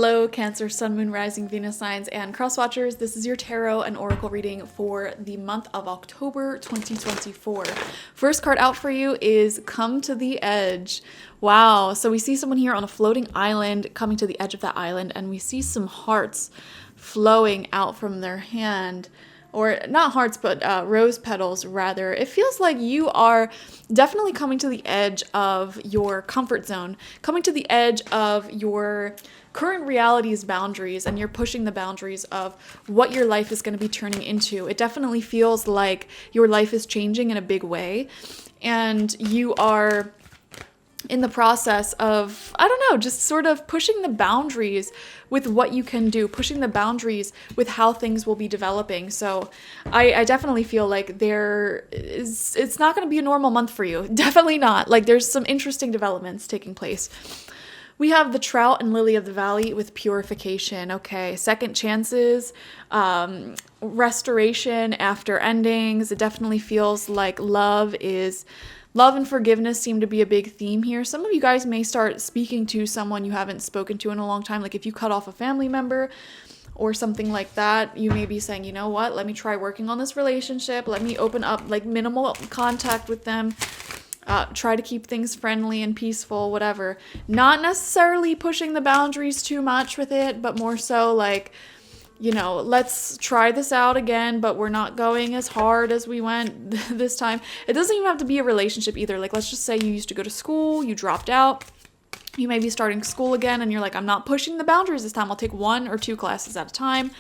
Hello, Cancer, Sun, Moon, Rising, Venus signs, and cross watchers. This is your tarot and oracle reading for the month of October 2024. First card out for you is Come to the Edge. Wow. So we see someone here on a floating island coming to the edge of that island, and we see some hearts flowing out from their hand. Or not hearts, but rose petals, rather. It feels like you are definitely coming to the edge of your comfort zone, coming to the edge of your current reality's boundaries, and you're pushing the boundaries of what your life is going to be turning into. It definitely feels like your life is changing in a big way, and you are in the process of, I don't know, just sort of pushing the boundaries with what you can do, pushing the boundaries with how things will be developing. So I definitely feel like it's not going to be a normal month for you. Definitely not. Like, there's some interesting developments taking place. We have the Trout and Lily of the Valley with purification. Okay, second chances, restoration after endings. It definitely feels like love and forgiveness seem to be a big theme here. Some of you guys may start speaking to someone you haven't spoken to in a long time. Like if you cut off a family member or something like that, you may be saying, you know what, let me try working on this relationship. Let me open up like minimal contact with them. Try to keep things friendly and peaceful, whatever. Not necessarily pushing the boundaries too much with it, but more so like, you know, let's try this out again, but we're not going as hard as we went this time. It doesn't even have to be a relationship either. Like, let's just say you used to go to school, you dropped out, you may be starting school again, and you're like, I'm not pushing the boundaries this time. I'll take 1 or 2 classes at a time,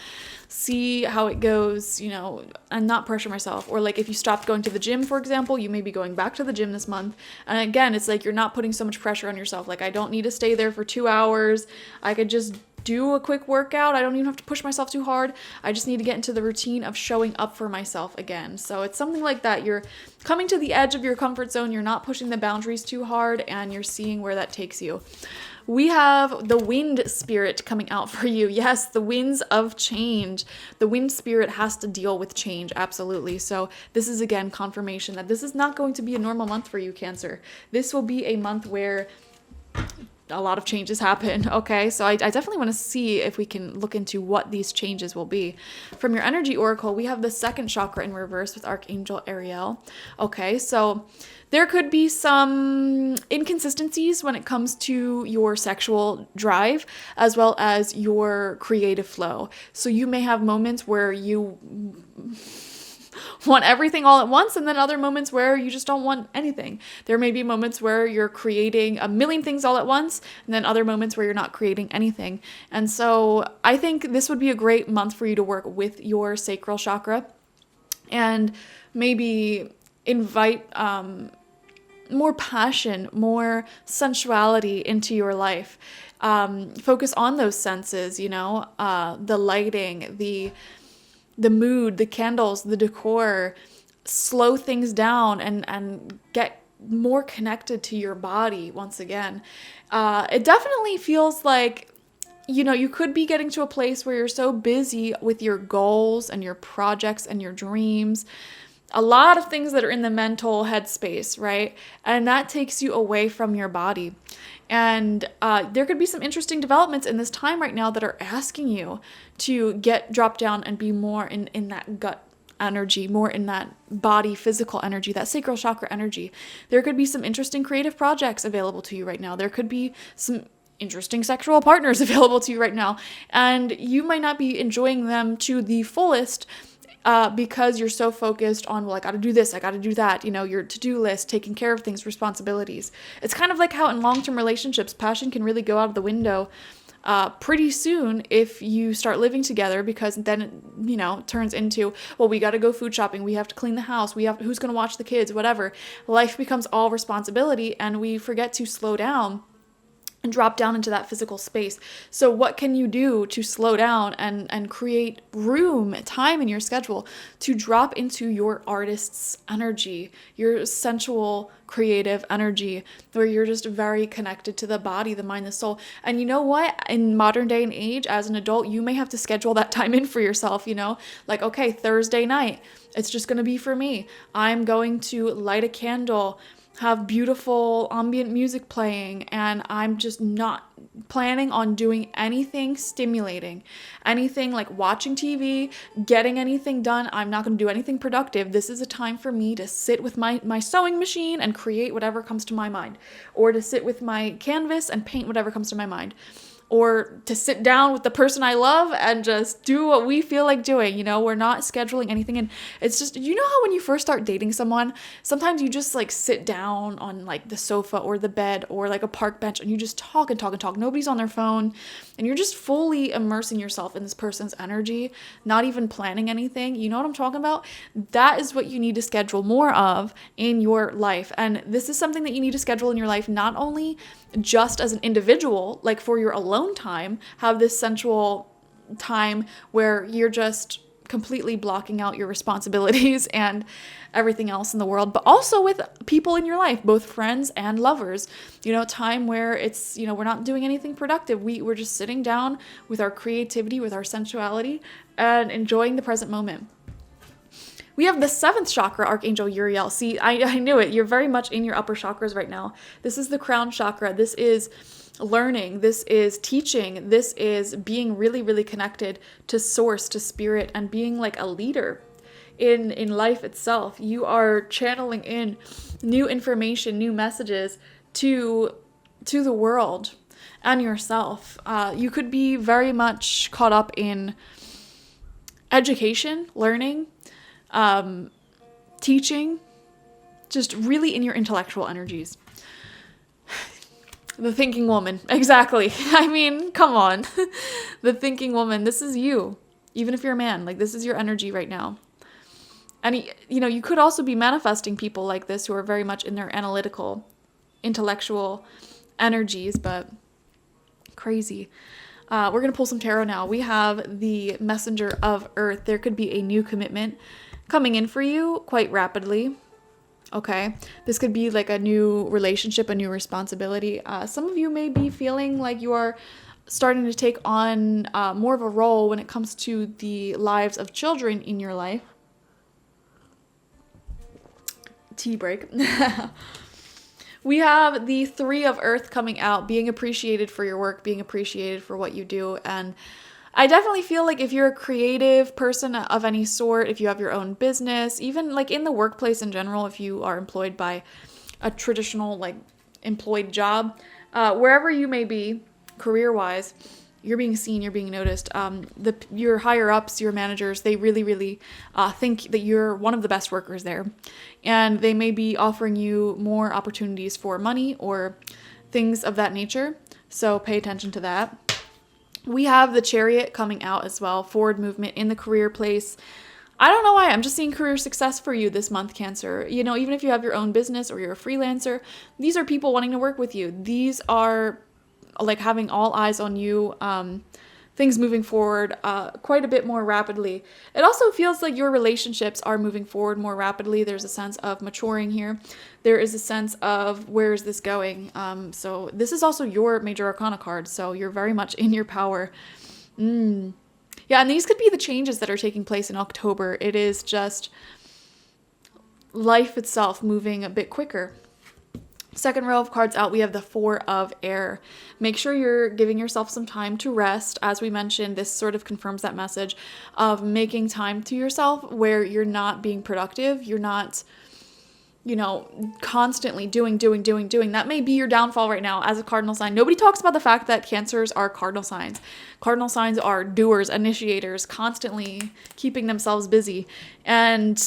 see how it goes, you know, and not pressure myself. Or like if you stopped going to the gym, for example, you may be going back to the gym this month. And again, it's like you're not putting so much pressure on yourself. Like, I don't need to stay there for 2 hours. I could just do a quick workout. I don't even have to push myself too hard. I just need to get into the routine of showing up for myself again. So it's something like that. You're coming to the edge of your comfort zone. You're not pushing the boundaries too hard, and you're seeing where that takes you. We have the Wind Spirit coming out for you. Yes, the winds of change. The Wind Spirit has to deal with change, absolutely. So this is, again, confirmation that this is not going to be a normal month for you, Cancer. This will be a month where a lot of changes happen. Okay, so I definitely want to see if we can look into what these changes will be. From your energy oracle, we have the second chakra in reverse with Archangel Ariel. Okay, so there could be some inconsistencies when it comes to your sexual drive as well as your creative flow. So you may have moments where you want everything all at once, and then other moments where you just don't want anything. There may be moments where you're creating a million things all at once, and then other moments where you're not creating anything. And so I think this would be a great month for you to work with your sacral chakra and maybe invite more passion, more sensuality into your life. Focus on those senses, you know, the lighting, the mood, the candles, the decor. Slow things down and get more connected to your body once again. It definitely feels like, you know, you could be getting to a place where you're so busy with your goals and your projects and your dreams. A lot of things that are in the mental headspace, right? And that takes you away from your body. And there could be some interesting developments in this time right now that are asking you to drop down and be more in that gut energy, more in that body physical energy, that sacral chakra energy. There could be some interesting creative projects available to you right now. There could be some interesting sexual partners available to you right now. And you might not be enjoying them to the fullest because you're so focused on, well, I got to do this, I got to do that, you know, your to-do list, taking care of things, responsibilities. It's kind of like how in long-term relationships, passion can really go out of the window pretty soon if you start living together, because then it, you know, turns into, well, we got to go food shopping, we have to clean the house, who's going to watch the kids, whatever. Life becomes all responsibility, and we forget to slow down and drop down into that physical space. So what can you do to slow down and create room, time in your schedule to drop into your artist's energy, your sensual, creative energy, where you're just very connected to the body, the mind, the soul. And you know what? In modern day and age, as an adult, you may have to schedule that time in for yourself, you know? Like, okay, Thursday night, it's just going to be for me. I'm going to light a candle have beautiful ambient music playing, and I'm just not planning on doing anything stimulating, anything like watching TV, getting anything done. I'm not going to do anything productive. This is a time for me to sit with my sewing machine and create whatever comes to my mind, or to sit with my canvas and paint whatever comes to my mind, or to sit down with the person I love and just do what we feel like doing. We're not scheduling anything. And it's just, how when you first start dating someone, sometimes you just like sit down on like the sofa or the bed or like a park bench and you just talk and talk and talk. Nobody's on their phone and you're just fully immersing yourself in this person's energy, not even planning anything. You know what I'm talking about? That is what you need to schedule more of in your life. And this is something that you need to schedule in your life, not only just as an individual, like for your alone time, have this sensual time where you're just completely blocking out your responsibilities and everything else in the world, but also with people in your life, both friends and lovers. Time where it's, we're not doing anything productive. We're just sitting down with our creativity, with our sensuality, and enjoying the present moment. We have the 7th chakra, Archangel Uriel. See, I knew it. You're very much in your upper chakras right now. This is the crown chakra. This is learning. This is teaching. This is being really, really connected to source, to spirit, and being like a leader in life itself. You are channeling in new information, new messages to the world and yourself. You could be very much caught up in education, learning, teaching, just really in your intellectual energies. The thinking woman. Exactly. I mean, come on. The thinking woman. This is you. Even if you're a man, like this is your energy right now. And you could also be manifesting people like this who are very much in their analytical, intellectual energies, but crazy. We're going to pull some tarot now. We have the Messenger of Earth. There could be a new commitment coming in for you quite rapidly. Okay. This could be like a new relationship, a new responsibility. Some of you may be feeling like you are starting to take on more of a role when it comes to the lives of children in your life. Tea break. We have the 3 of Earth coming out, being appreciated for your work, being appreciated for what you do. And I definitely feel like if you're a creative person of any sort, if you have your own business, even like in the workplace in general, if you are employed by a traditional like employed job, wherever you may be career-wise, you're being seen, you're being noticed. Your higher ups, your managers, they really, really think that you're one of the best workers there. And they may be offering you more opportunities for money or things of that nature. So pay attention to that. We have the Chariot coming out as well, forward movement in the career place. I don't know why, I'm just seeing career success for you this month, Cancer. Even if you have your own business or you're a freelancer, these are people wanting to work with you. These are like having all eyes on you, things moving forward quite a bit more rapidly. It also feels like your relationships are moving forward more rapidly. There's a sense of maturing here. There is a sense of where is this going? So this is also your Major Arcana card, so you're very much in your power. Yeah, and these could be the changes that are taking place in October. It is just life itself moving a bit quicker. Second row of cards out, we have the 4 of Air. Make sure you're giving yourself some time to rest. As we mentioned, this sort of confirms that message of making time to yourself where you're not being productive. You're not, constantly doing. That may be your downfall right now as a cardinal sign. Nobody talks about the fact that Cancers are cardinal signs. Cardinal signs are doers, initiators, constantly keeping themselves busy. And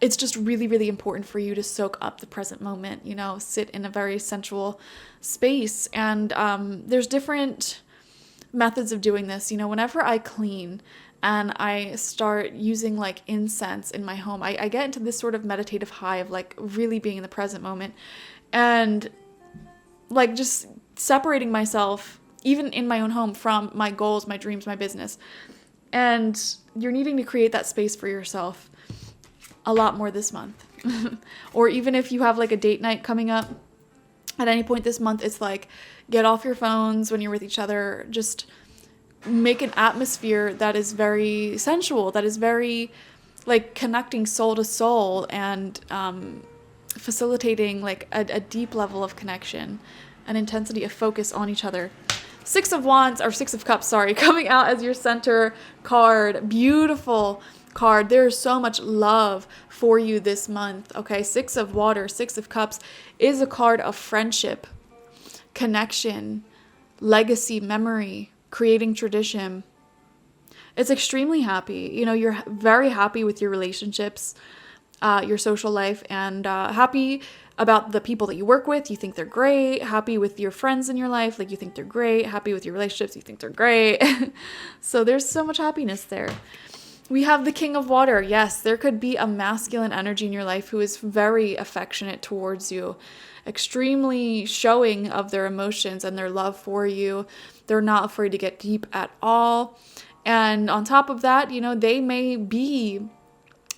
it's just really, really important for you to soak up the present moment, sit in a very sensual space. And there's different methods of doing this. Whenever I clean and I start using like incense in my home, I get into this sort of meditative high of like really being in the present moment and like just separating myself, even in my own home, from my goals, my dreams, my business. And you're needing to create that space for yourself a lot more this month. Or even if you have like a date night coming up at any point this month, it's like get off your phones when you're with each other. Just make an atmosphere that is very sensual, that is very like connecting soul to soul and facilitating like a deep level of connection, an intensity of focus on each other. Six of Wands, or Six of Cups, sorry, coming out as your center card. Beautiful card. There's so much love for you this month. Okay, Six of Water, Six of Cups is a card of friendship, connection, legacy, memory, creating tradition. It's extremely happy. You know, you're very happy with your relationships, your social life, and happy about the people that you work with. You think they're great. Happy with your friends in your life. Like, you think they're great. Happy with your relationships. You think they're great. So there's so much happiness there. We have the King of Water. Yes, there could be a masculine energy in your life who is very affectionate towards you, extremely showing of their emotions and their love for you. They're not afraid to get deep at all. And on top of that, you know, they may be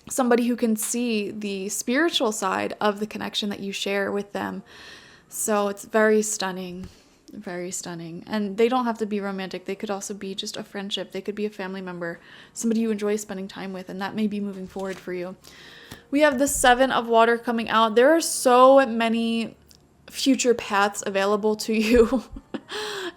somebody who can see the spiritual side of the connection that you share with them. So it's very stunning, very stunning. And they don't have to be romantic. They could also be just a friendship. They could be a family member, somebody you enjoy spending time with, and that may be moving forward for you. We have the Seven of Water coming out. There are so many future paths available to you.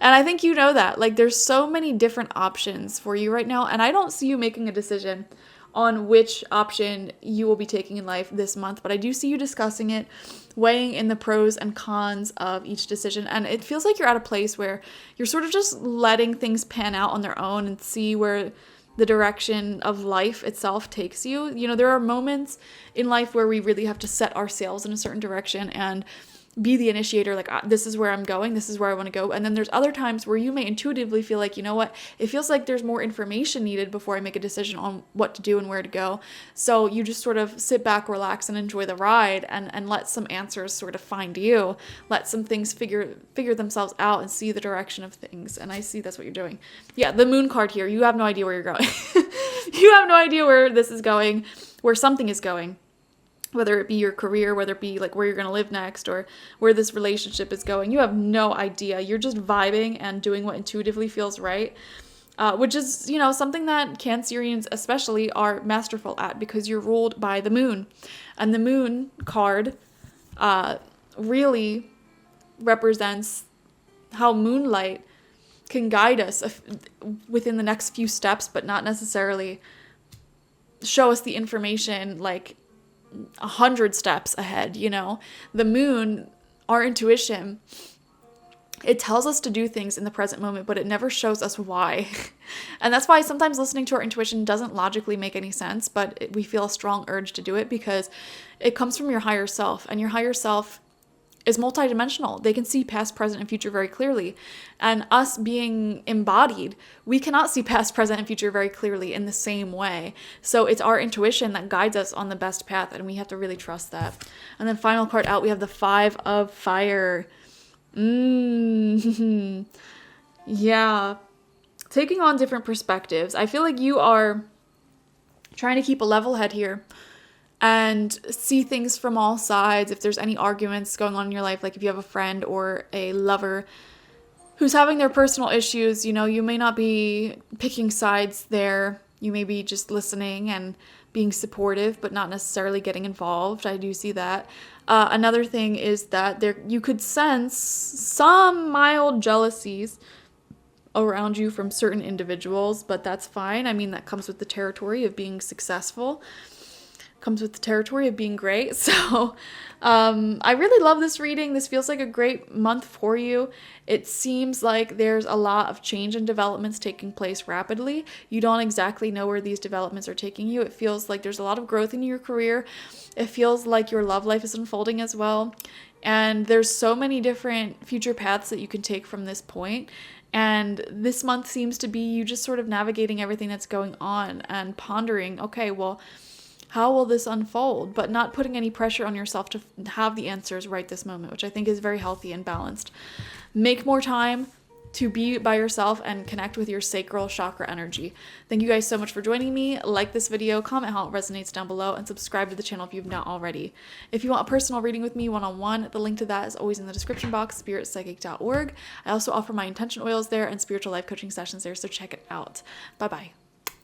And I think you know that. Like, there's so many different options for you right now. And I don't see you making a decision on which option you will be taking in life this month, but I do see you discussing it, weighing in the pros and cons of each decision. And it feels like you're at a place where you're sort of just letting things pan out on their own and see where the direction of life itself takes you. You know, there are moments in life where we really have to set our sails in a certain direction and be the initiator, like, this is where I'm going, this is where I want to go. And then there's other times where you may intuitively feel like, you know what, it feels like there's more information needed before I make a decision on what to do and where to go. So you just sort of sit back, relax, and enjoy the ride, and let some answers sort of find you. Let some things figure themselves out and see the direction of things. And I see that's what you're doing. Yeah, the Moon card here, you have no idea where you're going. You have no idea where this is going, where something is going. Whether it be your career, whether it be like where you're going to live next, or where this relationship is going. You have no idea. You're just vibing and doing what intuitively feels right, which is, you know, something that Cancerians especially are masterful at, because you're ruled by the Moon. And the Moon card really represents how moonlight can guide us within the next few steps, but not necessarily show us the information like 100 steps ahead. You know, the Moon, our intuition, it tells us to do things in the present moment, but it never shows us why. And that's why sometimes listening to our intuition doesn't logically make any sense, but we feel a strong urge to do it because it comes from your higher self, and your higher self is multidimensional. They can see past, present, and future very clearly. And us being embodied, we cannot see past, present, and future very clearly in the same way. So it's our intuition that guides us on the best path, and we have to really trust that. And then final card out, we have the Five of Fire. Yeah. Taking on different perspectives. I feel like you are trying to keep a level head here and see things from all sides. If there's any arguments going on in your life, like if you have a friend or a lover who's having their personal issues, you know, you may not be picking sides there. You may be just listening and being supportive, but not necessarily getting involved. I do see that. Another thing is that you could sense some mild jealousies around you from certain individuals, but that's fine. I mean, that comes with the territory of being successful. Comes with the territory of being great. So I really love this reading. This feels like a great month for you. It seems like there's a lot of change and developments taking place rapidly. You don't exactly know where these developments are taking you. It feels like there's a lot of growth in your career. It feels like your love life is unfolding as well. And there's so many different future paths that you can take from this point. And this month seems to be you just sort of navigating everything that's going on and pondering, okay, well, how will this unfold? But not putting any pressure on yourself to have the answers right this moment, which I think is very healthy and balanced. Make more time to be by yourself and connect with your sacral chakra energy. Thank you guys so much for joining me. Like this video, comment how it resonates down below, and subscribe to the channel if you've not already. If you want a personal reading with me one-on-one, the link to that is always in the description box, spiritpsychic.org. I also offer my intention oils there and spiritual life coaching sessions there, so check it out. Bye-bye.